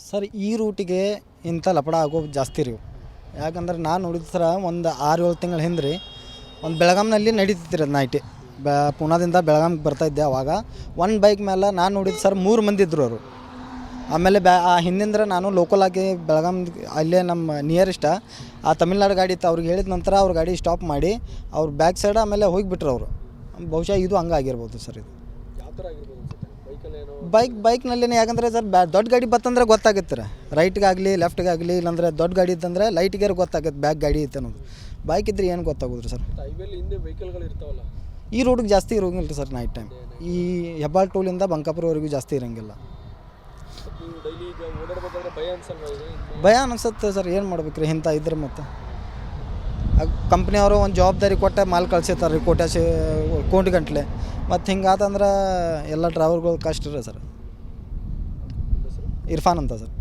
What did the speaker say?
Sir ಈ ರೂಟಿಗೆ ಇಂಥ ಲಪಡ ಆಗೋ ಜಾಸ್ತಿ ರೀ. ಯಾಕಂದ್ರೆ ನಾನು ನೋಡಿದ ಸರ ಒಂದು 6-7 ತಿಂಗಳ ಹಿಂದೆ ರೀ ಒಂದು ಬೆಳಗಾಂನಲ್ಲಿ ನಡೀತಿತ್ತು ರೀ ಅದು ನೈಟಿ. ಪುಣಾದಿಂದ ಬೆಳಗಾಂಗೆ ಬರ್ತಾಯಿದ್ದೆ. ಅವಾಗ ಒಂದು ಬೈಕ್ ಮೇಲೆ ನಾನು ನೋಡಿದ್ದು ಸರ್ 3 ಮಂದಿ ಇದ್ದರು ಅವರು. ಆಮೇಲೆ ಆ ಹಿಂದಿಂದ್ರೆ ನಾನು ಲೋಕಲ್ ಆಗಿ ಬೆಳಗಾಂ ಅಲ್ಲೇ ನಮ್ಮ ನಿಯರೆಸ್ಟ್ ಆ ತಮಿಳ್ನಾಡು ಗಾಡಿ ಇತ್ತು. ಅವ್ರಿಗೆ ಹೇಳಿದ ನಂತರ ಅವ್ರ ಗಾಡಿ ಸ್ಟಾಪ್ ಮಾಡಿ ಅವ್ರು ಬ್ಯಾಕ್ ಸೈಡ್ ಆಮೇಲೆ ಹೋಗಿಬಿಟ್ರು ಅವರು. ಬಹುಶಃ ಇದು ಹಂಗೆ ಆಗಿರ್ಬೋದು ಸರ್. ಇದು ಬೈಕ್ನಲ್ಲೇ ಯಾಕಂದರೆ ಸರ್ ದೊಡ್ಡ ಗಾಡಿ ಬತ್ತಂದ್ರೆ ಗೊತ್ತಾಗುತ್ತೆ ರೀ, ರೈಟ್ಗಾಗಲಿ ಲೆಫ್ಟ್ಗಾಗಲಿ. ಇಲ್ಲಾಂದರೆ ದೊಡ್ಡ ಗಾಡಿ ಇತ್ತಂದರೆ ಲೈಟ್ಗೆ ಗೊತ್ತಾಗುತ್ತೆ ಬ್ಯಾಕ್ ಗಾಡಿ ಇತ್ತು ಅನ್ನೋದು. ಬೈಕ್ ಇದ್ರೆ ಏನು ಗೊತ್ತಾಗೋದ್ರಿ ಸರ್. ಈ ರೋಡಿಗೆ ಜಾಸ್ತಿ ಇರೋಂಗಿಲ್ಲ ರೀ ಸರ್ ನೈಟ್ ಟೈಮ್. ಈ ಹೆಬ್ಬಾಳ್ ಟೋಲಿಂದ ಬಂಕಾಪುರವರೆಗೂ ಜಾಸ್ತಿ ಇರೋಂಗಿಲ್ಲ. ಭಯ ಅನಿಸುತ್ತೆ ಸರ್. ಏನು ಮಾಡ್ಬೇಕು ರೀ ಇಂಥ ಇದ್ರೆ. ಮತ್ತು ಕಂಪ್ನಿಯವರು ಒಂದು ಜವಾಬ್ದಾರಿ ಕೊಟ್ಟೆ ಮಾಲ್ ಕಳ್ಸಿರ್ತಾರೆ ರೀ ಕೋಟಿ ಗಂಟ್ಲೆ. ಮತ್ತು ಹಿಂಗಾತಂದ್ರೆ ಎಲ್ಲ ಡ್ರೈವರ್ಗಳು ಕಷ್ಟ ರೀ ಸರ್. ಇರ್ಫಾನ್ ಅಂತ ಸರ್.